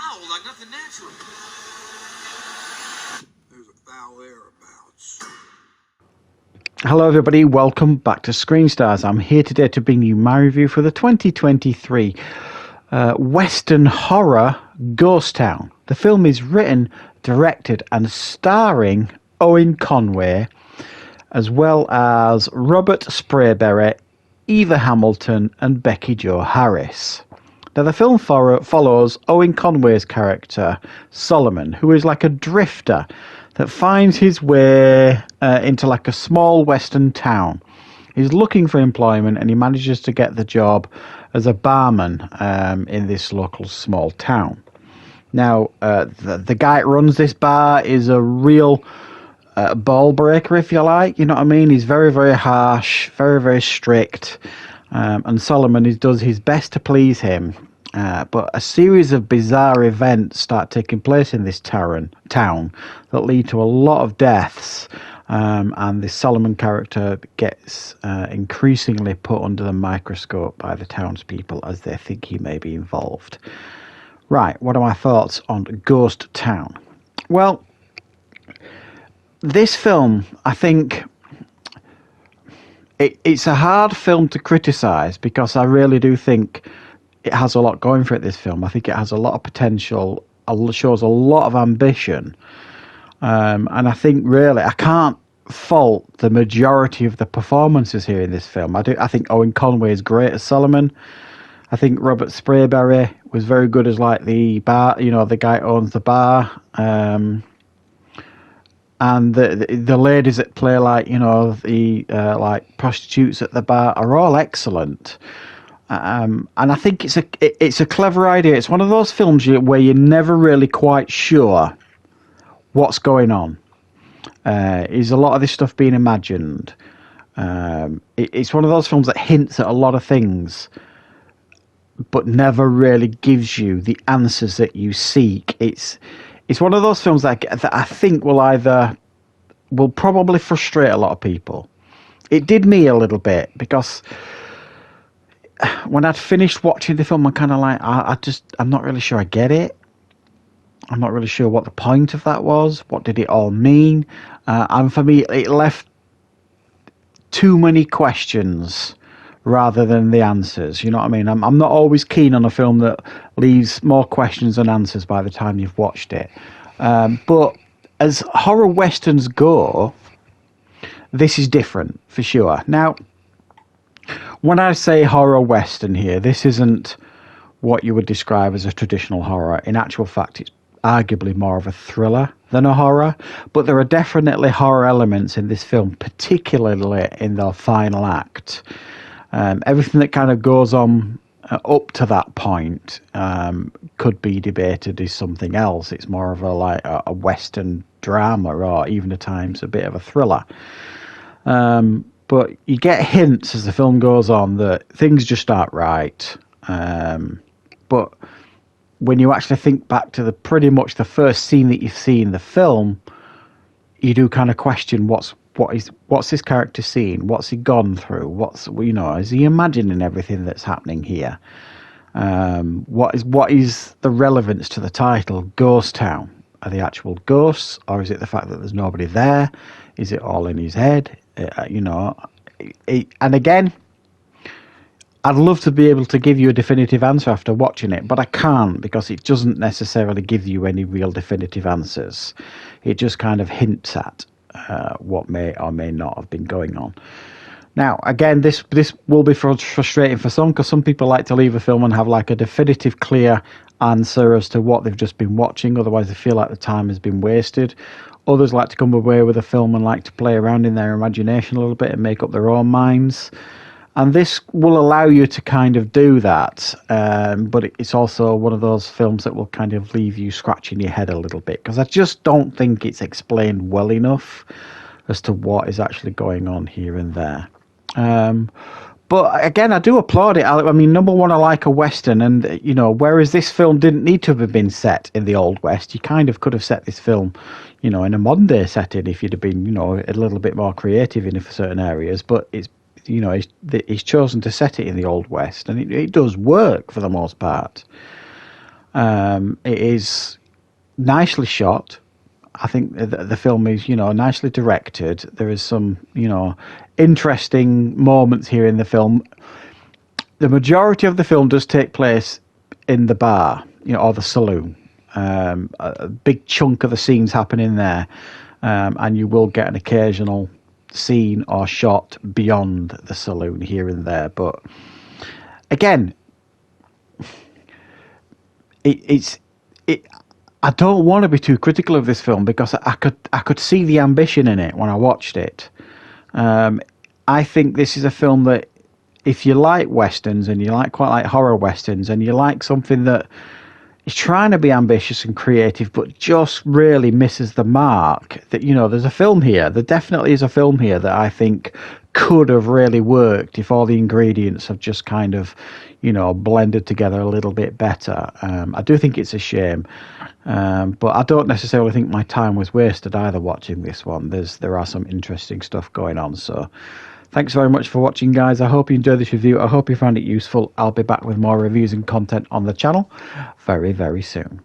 foul, like nothing natural. There's a foul air abouts. Hello everybody, welcome back to Screenstars. I'm here today to bring you my review for the 2023 Western horror Ghost Town. The film is written, directed and starring Owen Conway, as well as Robert Sprayberry, Eva Hamilton and Becky Jo Harris. Now the film follows Owen Conway's character, Solomon, who is like a drifter that finds his way into like a small western town. He's looking for employment and he manages to get the job as a barman in this local small town. Now, the guy that runs this bar is a real ball breaker, if you like. You know what I mean? He's very, very harsh, very, very strict. And Solomon does his best to please him. But a series of bizarre events start taking place in this town that lead to a lot of deaths. And the Solomon character gets increasingly put under the microscope by the townspeople as they think he may be involved. Right, what are my thoughts on Ghost Town? Well, this film, I think, it's a hard film to criticise because I really do think it has a lot going for it, this film. I think it has a lot of potential, shows a lot of ambition. And I think really, I can't fault the majority of the performances here in this film. I think Owen Conway is great as Solomon. I think Robert Sprayberry was very good as like the bar, the guy who owns the bar. And the ladies that play like like prostitutes at the bar are all excellent. And I think it's a clever idea. It's one of those films where you're never really quite sure what's going on. Is a lot of this stuff being imagined? It's one of those films that hints at a lot of things, but never really gives you the answers that you seek. It's one of those films that I think will probably frustrate a lot of people. It did me a little bit because when I'd finished watching the film, I'm kind of like, I'm not really sure I get it. I'm not really sure what the point of that was. What did it all mean? And for me, it left too many questions rather than the answers. You know what I mean? I'm not always keen on a film that leaves more questions than answers by the time you've watched it. But as horror westerns go, this is different for sure. Now, when I say horror western here, this isn't what you would describe as a traditional horror. In actual fact, it's arguably more of a thriller than a horror. But there are definitely horror elements in this film, particularly in the final act. Everything that kind of goes on up to that point could be debated as something else. It's more of a western drama, or even at times a bit of a thriller. But you get hints as the film goes on that things just aren't right. But when you actually think back to pretty much the first scene that you see in the film, you do kind of question what's this character seeing? What's he gone through? Is he imagining everything that's happening here? What is the relevance to the title, Ghost Town? Are they actual ghosts, or is it the fact that there's nobody there? Is it all in his head? And again, I'd love to be able to give you a definitive answer after watching it, but I can't, because it doesn't necessarily give you any real definitive answers. It just kind of hints at what may or may not have been going on. Now, again, this will be frustrating for some, because some people like to leave a film and have like a definitive, clear answer as to what they've just been watching. Otherwise, they feel like the time has been wasted. Others like to come away with a film and like to play around in their imagination a little bit and make up their own minds. And this will allow you to kind of do that. But it's also one of those films that will kind of leave you scratching your head a little bit, because I just don't think it's explained well enough as to what is actually going on here and there. But again, I do applaud it. I mean, number one, I like a Western, and, whereas this film didn't need to have been set in the Old West, you kind of could have set this film, in a modern day setting if you'd have been, a little bit more creative in certain areas. But he's chosen to set it in the Old West, and it does work for the most part. It is nicely shot. I think the film is, nicely directed. There is some, interesting moments here in the film. The majority of the film does take place in the bar, or the saloon. A big chunk of the scenes happen in there, and you will get an occasional scene or shot beyond the saloon here and there. But again, I don't want to be too critical of this film because I could see the ambition in it when I watched it. I think this is a film that, if you like westerns and you quite like horror westerns and you like something that is trying to be ambitious and creative but just really misses the mark, that there's a film here. There definitely is a film here that I think could have really worked if all the ingredients have just kind of blended together a little bit better. I do think it's a shame, but I don't necessarily think my time was wasted either watching this one. There are some interesting stuff going on. So thanks very much for watching, guys. I hope you enjoyed this review. I hope you found it useful. I'll be back with more reviews and content on the channel very, very soon.